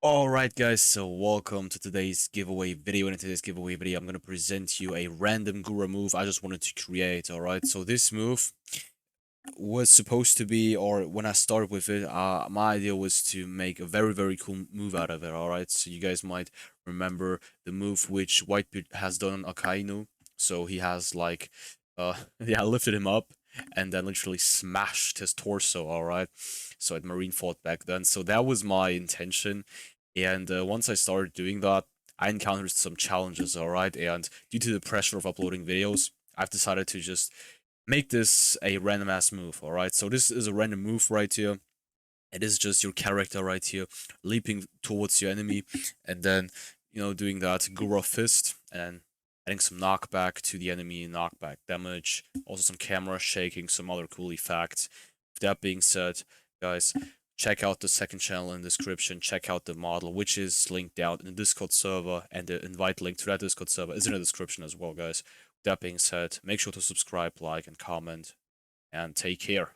Alright guys, so welcome to today's giveaway video. And in today's giveaway video, I'm going to present you a random Gura move I just wanted to create, alright? So this move was supposed to be, or when I started with it, my idea was to make a very cool move out of it, alright? So you guys might remember the move which Whitebeard has done on Akainu. So he has like, yeah, lifted him up and then literally smashed his torso, alright? So at Marine fought back then. So that was my intention. And once I started doing that, I encountered some challenges, alright? And due to the pressure of uploading videos, I've decided to just make this a random ass move, alright? So this is a random move right here. It is just your character right here leaping towards your enemy and then, doing that Gura fist and adding some knockback to the enemy, knockback damage, also some camera shaking, some other cool effects. With that being said, guys, check out the second channel in the description, check out the model, which is linked down in the Discord server, and the invite link to that Discord server is in the description as well, guys. With that being said, make sure to subscribe, like, and comment, and take care.